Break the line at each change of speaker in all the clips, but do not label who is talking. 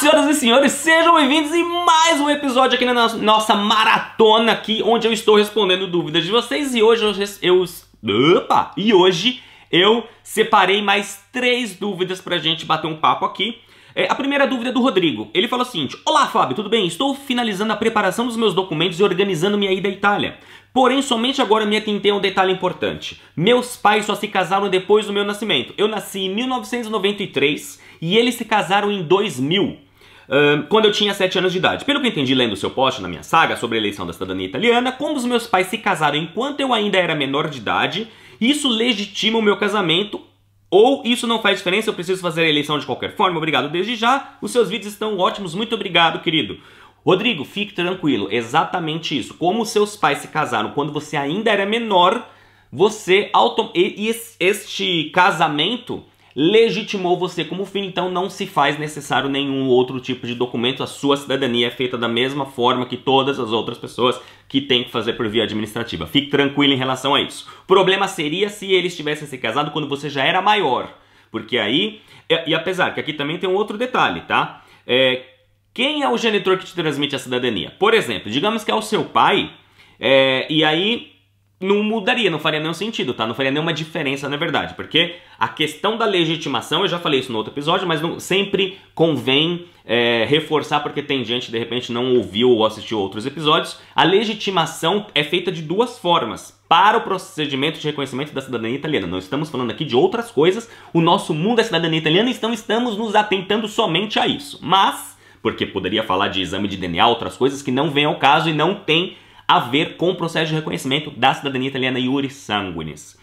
senhoras e senhores, sejam bem-vindos em mais um episódio aqui na nossa maratona aqui, onde eu estou respondendo dúvidas de vocês. E hoje eu separei mais 3 dúvidas pra gente bater um papo aqui. A primeira dúvida é do Rodrigo. Ele falou o seguinte: olá Fábio, tudo bem? Estou finalizando a preparação dos meus documentos e organizando minha ida à Itália. Porém, somente agora me atentei a um detalhe importante. Meus pais só se casaram depois do meu nascimento. Eu nasci em 1993 e eles se casaram em 2000, quando eu tinha 7 anos de idade. Pelo que eu entendi lendo o seu post na minha saga sobre a eleição da cidadania italiana, como os meus pais se casaram enquanto eu ainda era menor de idade, isso legitima o meu casamento ou isso não faz diferença, eu preciso fazer a eleição de qualquer forma? Obrigado desde já. Os seus vídeos estão ótimos, muito obrigado, querido. Rodrigo, fique tranquilo, exatamente isso. Como seus pais se casaram quando você ainda era menor, este casamento legitimou você como filho, então não se faz necessário nenhum outro tipo de documento. A sua cidadania é feita da mesma forma que todas as outras pessoas que têm que fazer por via administrativa. Fique tranquilo em relação a isso. O problema seria se eles tivessem se casado quando você já era maior, porque aí, e apesar que aqui também tem um outro detalhe, tá? Quem é o genitor que te transmite a cidadania? Por exemplo, digamos que é o seu pai, e aí não mudaria, não faria nenhum sentido, tá? Não faria nenhuma diferença, na verdade, porque a questão da legitimação, eu já falei isso no outro episódio, mas sempre convém reforçar, porque tem gente que de repente não ouviu ou assistiu outros episódios. A legitimação é feita de 2 formas para o procedimento de reconhecimento da cidadania italiana. Não estamos falando aqui de outras coisas, o nosso mundo é cidadania italiana, então estamos nos atentando somente a isso. Mas, porque poderia falar de exame de DNA, outras coisas que não vêm ao caso e não tem a ver com o processo de reconhecimento da cidadania italiana iuris sanguinis.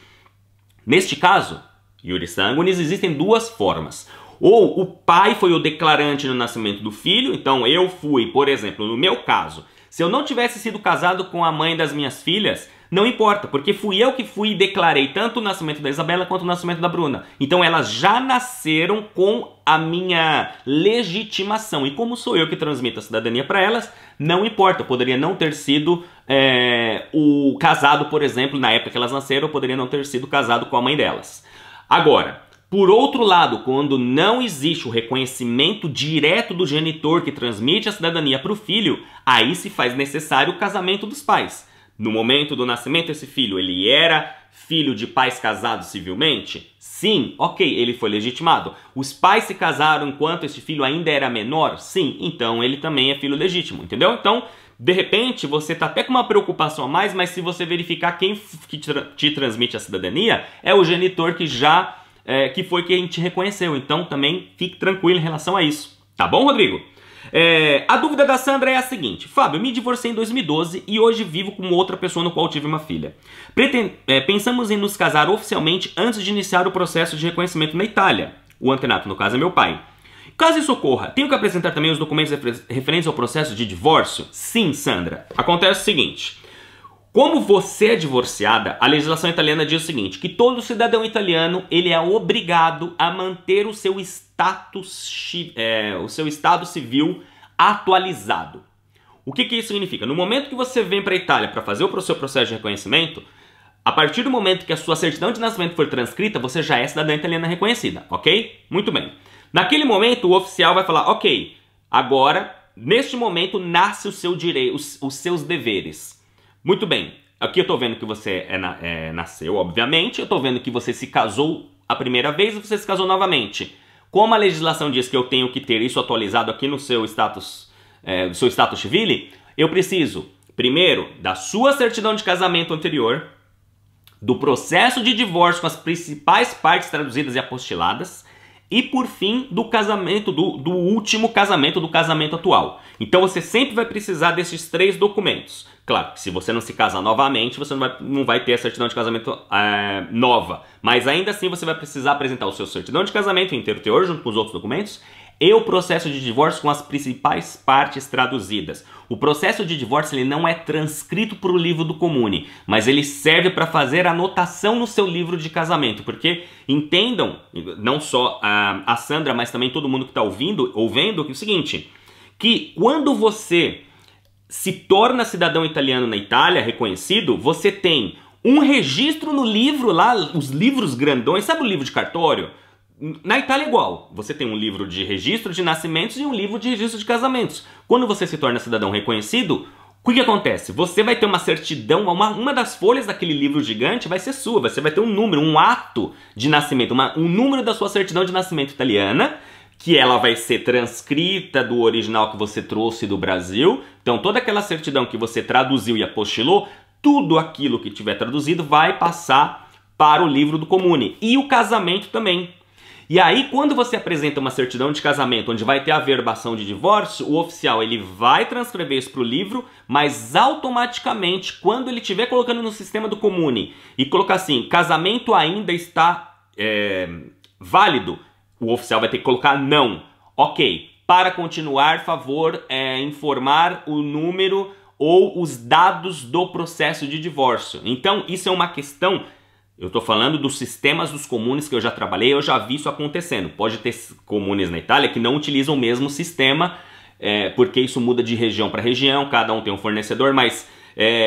Neste caso, iuris sanguinis, existem 2 formas. Ou o pai foi o declarante no nascimento do filho, então eu fui, por exemplo, no meu caso, se eu não tivesse sido casado com a mãe das minhas filhas, não importa, porque fui eu que fui e declarei tanto o nascimento da Isabela quanto o nascimento da Bruna. Então elas já nasceram com a minha legitimação. E como sou eu que transmito a cidadania para elas, não importa. Eu poderia não ter sido o casado, por exemplo, na época que elas nasceram, eu poderia não ter sido casado com a mãe delas. Agora, por outro lado, quando não existe o reconhecimento direto do genitor que transmite a cidadania para o filho, aí se faz necessário o casamento dos pais. No momento do nascimento, esse filho, ele era filho de pais casados civilmente? Sim, ok, ele foi legitimado. Os pais se casaram enquanto esse filho ainda era menor? Sim, então ele também é filho legítimo, entendeu? Então, de repente, você tá até com uma preocupação a mais, mas se você verificar quem te transmite a cidadania, é o genitor que foi quem te reconheceu. Então, também fique tranquilo em relação a isso. Tá bom, Rodrigo? A dúvida da Sandra é a seguinte: Fábio, me divorciei em 2012 e hoje vivo com outra pessoa no qual tive uma filha. Pensamos em nos casar oficialmente antes de iniciar o processo de reconhecimento na Itália. O antenato, no caso, é meu pai. Caso isso ocorra, tenho que apresentar também os documentos referentes ao processo de divórcio? Sim, Sandra. Acontece o seguinte: como você é divorciada, a legislação italiana diz o seguinte, que todo cidadão italiano ele é obrigado a manter o seu estado civil atualizado. O que isso significa? No momento que você vem para a Itália para fazer o seu processo de reconhecimento, a partir do momento que a sua certidão de nascimento for transcrita, você já é cidadã italiana reconhecida, ok? Muito bem. Naquele momento, o oficial vai falar, ok, agora, neste momento, nasce o seu direito, os seus deveres. Muito bem, aqui eu tô vendo que você nasceu, obviamente, eu tô vendo que você se casou a primeira vez e você se casou novamente. Como a legislação diz que eu tenho que ter isso atualizado aqui no seu status civil, eu preciso, primeiro, da sua certidão de casamento anterior, do processo de divórcio com as principais partes traduzidas e apostiladas, e por fim, do casamento, do último casamento, do casamento atual. Então você sempre vai precisar desses 3 documentos. Claro que se você não se casar novamente, você não vai ter a certidão de casamento nova. Mas ainda assim você vai precisar apresentar o seu certidão de casamento inteiro teor, junto com os outros documentos, e o processo de divórcio com as principais partes traduzidas. O processo de divórcio ele não é transcrito para o livro do comune, mas ele serve para fazer anotação no seu livro de casamento, porque entendam, não só a Sandra, mas também todo mundo que está ouvindo, que é o seguinte, que quando você se torna cidadão italiano na Itália, reconhecido, você tem um registro no livro lá, os livros grandões, sabe o livro de cartório? Na Itália é igual, você tem um livro de registro de nascimentos e um livro de registro de casamentos. Quando você se torna cidadão reconhecido, o que acontece? Você vai ter uma certidão, uma das folhas daquele livro gigante vai ser sua, você vai ter um número, um ato de nascimento, um número da sua certidão de nascimento italiana, que ela vai ser transcrita do original que você trouxe do Brasil. Então toda aquela certidão que você traduziu e apostilou, tudo aquilo que tiver traduzido vai passar para o livro do Comune. E o casamento também. E aí, quando você apresenta uma certidão de casamento onde vai ter a averbação de divórcio, o oficial ele vai transcrever isso para o livro, mas automaticamente, quando ele estiver colocando no sistema do Comune e colocar assim, casamento ainda está válido, o oficial vai ter que colocar não. Ok, para continuar, favor informar o número ou os dados do processo de divórcio. Então, isso é uma questão... Eu estou falando dos sistemas dos comunes que eu já trabalhei, eu já vi isso acontecendo. Pode ter comunes na Itália que não utilizam o mesmo sistema, porque isso muda de região para região, cada um tem um fornecedor, mas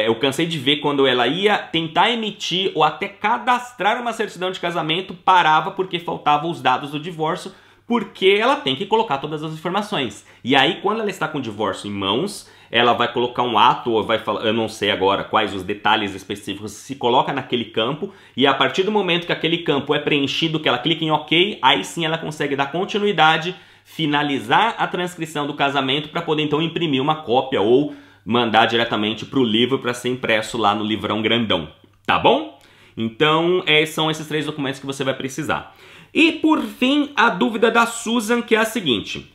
eu cansei de ver quando ela ia tentar emitir ou até cadastrar uma certidão de casamento, parava porque faltavam os dados do divórcio, porque ela tem que colocar todas as informações. E aí, quando ela está com o divórcio em mãos, ela vai colocar um ato, ou vai falar, eu não sei agora quais os detalhes específicos, se coloca naquele campo, e a partir do momento que aquele campo é preenchido, que ela clica em OK, aí sim ela consegue dar continuidade, finalizar a transcrição do casamento para poder então imprimir uma cópia ou mandar diretamente para o livro para ser impresso lá no livrão grandão, tá bom? Então são esses 3 documentos que você vai precisar. E por fim, a dúvida da Susan, que é a seguinte: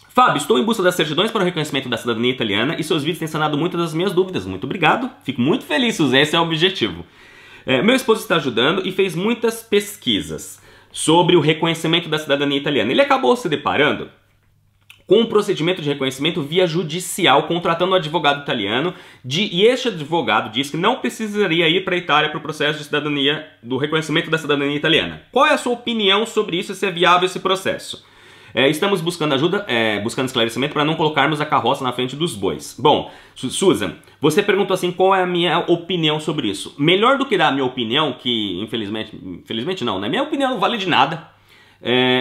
Fábio, estou em busca das certidões para o reconhecimento da cidadania italiana e seus vídeos têm sanado muitas das minhas dúvidas. Muito obrigado. Fico muito feliz, Suzy. Esse é o objetivo. Meu esposo está ajudando e fez muitas pesquisas sobre o reconhecimento da cidadania italiana. Ele acabou se deparando com um procedimento de reconhecimento via judicial, contratando um advogado italiano, e este advogado disse que não precisaria ir para a Itália para o processo de cidadania, do reconhecimento da cidadania italiana. Qual é a sua opinião sobre isso e se é viável esse processo? Estamos buscando ajuda, buscando esclarecimento para não colocarmos a carroça na frente dos bois. Bom, Susan, você perguntou assim, qual é a minha opinião sobre isso? Melhor do que dar a minha opinião, que infelizmente não, né? Minha opinião não vale de nada.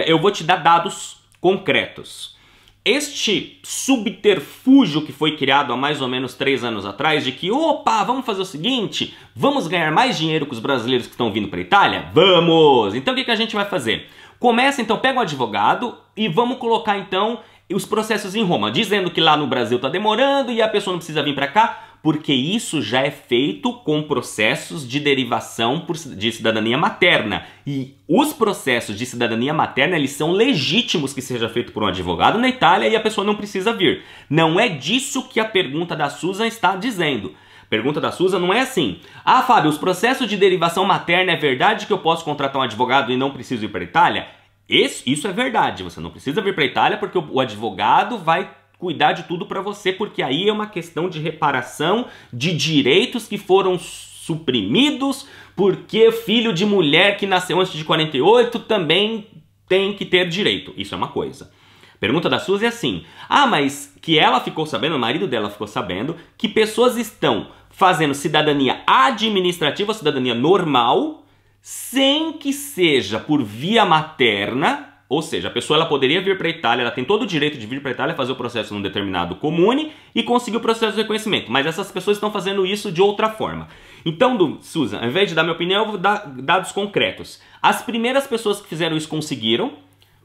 Eu vou te dar dados concretos. Este subterfúgio que foi criado há mais ou menos 3 anos atrás, de que, opa, vamos fazer o seguinte, vamos ganhar mais dinheiro com os brasileiros que estão vindo para a Itália? Vamos! Então o que a gente vai fazer? Começa então, pega um advogado e vamos colocar então os processos em Roma, dizendo que lá no Brasil está demorando e a pessoa não precisa vir para cá, porque isso já é feito com processos de derivação de cidadania materna. E os processos de cidadania materna, eles são legítimos que seja feito por um advogado na Itália e a pessoa não precisa vir. Não é disso que a pergunta da Susan está dizendo. A pergunta da Susan não é assim: ah, Fábio, os processos de derivação materna, é verdade que eu posso contratar um advogado e não preciso ir para a Itália? Isso é verdade, você não precisa vir para a Itália porque o advogado vai cuidar de tudo para você, porque aí é uma questão de reparação de direitos que foram suprimidos, porque filho de mulher que nasceu antes de 48 também tem que ter direito. Isso é uma coisa. Pergunta da Suzy é assim: ah, mas que ela ficou sabendo, o marido dela ficou sabendo, que pessoas estão fazendo cidadania administrativa, cidadania normal, sem que seja por via materna. Ou seja, a pessoa ela poderia vir para a Itália, ela tem todo o direito de vir para a Itália, fazer o processo num determinado comune e conseguir o processo de reconhecimento. Mas essas pessoas estão fazendo isso de outra forma. Então, Susan, ao invés de dar minha opinião, eu vou dar dados concretos. As primeiras pessoas que fizeram isso conseguiram,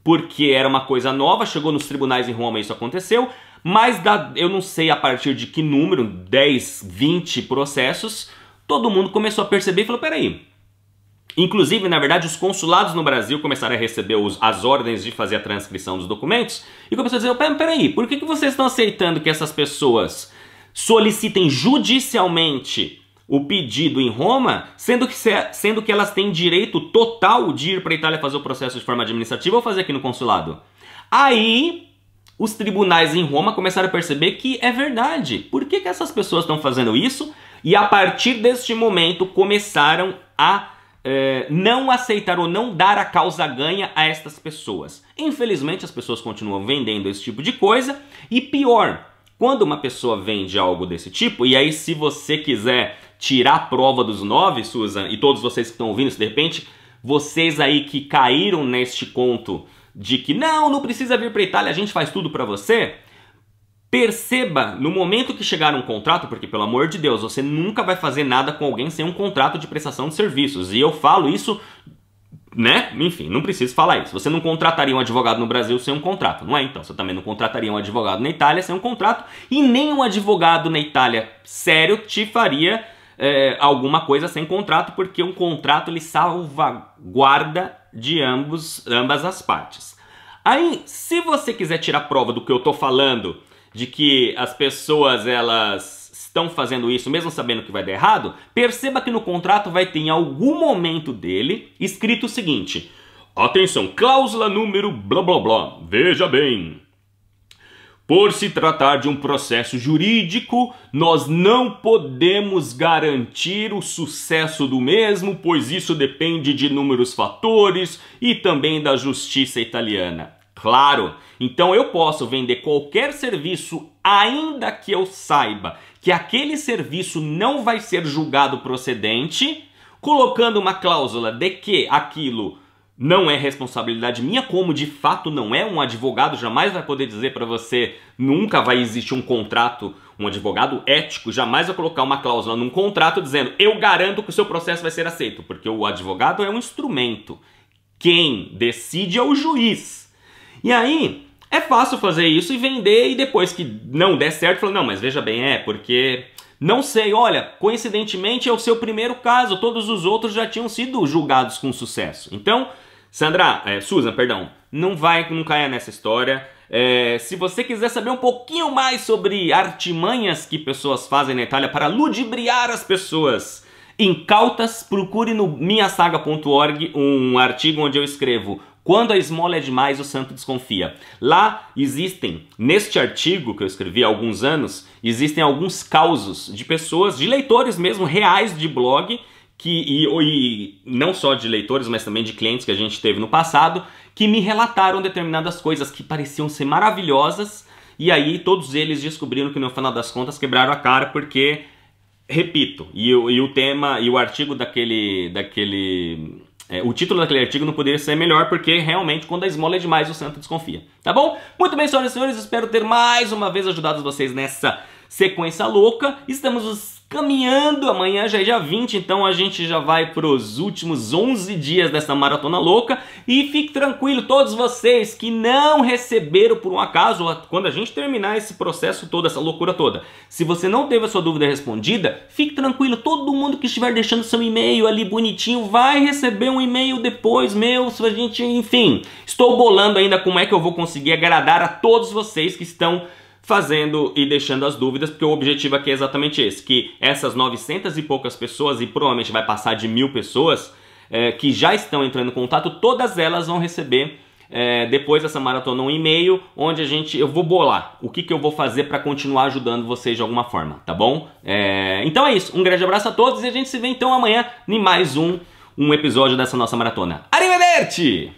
porque era uma coisa nova, chegou nos tribunais em Roma e isso aconteceu, mas eu não sei a partir de que número, 10, 20 processos, todo mundo começou a perceber e falou, peraí. Inclusive, na verdade, os consulados no Brasil começaram a receber as ordens de fazer a transcrição dos documentos e começou a dizer, peraí, por que vocês estão aceitando que essas pessoas solicitem judicialmente o pedido em Roma, sendo que elas têm direito total de ir para a Itália fazer o processo de forma administrativa ou fazer aqui no consulado? Aí, os tribunais em Roma começaram a perceber que é verdade. Por que essas pessoas estão fazendo isso? E a partir deste momento começaram a não aceitar ou não dar a causa ganha a estas pessoas. Infelizmente, as pessoas continuam vendendo esse tipo de coisa. E pior, quando uma pessoa vende algo desse tipo, e aí se você quiser tirar a prova dos 9, Susan, e todos vocês que estão ouvindo, se de repente vocês aí que caíram neste conto de que não precisa vir para Itália, a gente faz tudo para você, perceba no momento que chegar um contrato, porque pelo amor de Deus, você nunca vai fazer nada com alguém sem um contrato de prestação de serviços. E eu falo isso, né? Enfim, não preciso falar isso. Você não contrataria um advogado no Brasil sem um contrato, não é? Então, você também não contrataria um advogado na Itália sem um contrato, e nem um advogado na Itália sério te faria alguma coisa sem contrato, porque um contrato ele salvaguarda de ambas as partes. Aí, se você quiser tirar prova do que eu tô falando, de que as pessoas elas estão fazendo isso mesmo sabendo que vai dar errado, perceba que no contrato vai ter em algum momento dele escrito o seguinte: atenção, cláusula número blá blá blá, veja bem, por se tratar de um processo jurídico, nós não podemos garantir o sucesso do mesmo, pois isso depende de inúmeros fatores e também da justiça italiana. Claro, então eu posso vender qualquer serviço, ainda que eu saiba que aquele serviço não vai ser julgado procedente, colocando uma cláusula de que aquilo não é responsabilidade minha, como de fato não é. Um advogado jamais vai poder dizer para você, nunca vai existir um contrato, um advogado ético jamais vai colocar uma cláusula num contrato dizendo eu garanto que o seu processo vai ser aceito, porque o advogado é um instrumento. Quem decide é o juiz. E aí é fácil fazer isso e vender, e depois que não der certo, falar, não, mas veja bem, porque não sei, olha, coincidentemente é o seu primeiro caso, todos os outros já tinham sido julgados com sucesso. Então, Susan, não caia nessa história. Se você quiser saber um pouquinho mais sobre artimanhas que pessoas fazem na Itália para ludibriar as pessoas incautas, procure no minhasaga.org um artigo onde eu escrevo Quando a esmola é demais, o santo desconfia. Lá existem, neste artigo que eu escrevi há alguns anos, existem alguns causos de pessoas, de leitores mesmo, reais de blog, e não só de leitores, mas também de clientes que a gente teve no passado, que me relataram determinadas coisas que pareciam ser maravilhosas, e aí todos eles descobriram que no final das contas quebraram a cara porque, repito, o tema e o artigo o título daquele artigo não poderia ser melhor, porque realmente quando a esmola é demais o santo desconfia. Tá bom? Muito bem, senhoras e senhores, espero ter mais uma vez ajudado vocês nessa sequência louca. Estamos caminhando, amanhã já é dia 20, então a gente já vai para os últimos 11 dias dessa maratona louca. E fique tranquilo, todos vocês que não receberam por um acaso, quando a gente terminar esse processo todo, essa loucura toda, se você não teve a sua dúvida respondida, fique tranquilo, todo mundo que estiver deixando seu e-mail ali bonitinho vai receber um e-mail depois meu, se a gente, enfim, estou bolando ainda como é que eu vou conseguir agradar a todos vocês que estão fazendo e deixando as dúvidas, porque o objetivo aqui é exatamente esse, que essas 900 e poucas pessoas, e provavelmente vai passar de 1000 pessoas, que já estão entrando em contato, todas elas vão receber, depois dessa maratona, um e-mail, onde eu vou bolar o que eu vou fazer para continuar ajudando vocês de alguma forma, tá bom? Então é isso, um grande abraço a todos, e a gente se vê então amanhã em mais um episódio dessa nossa maratona. Arrivederci!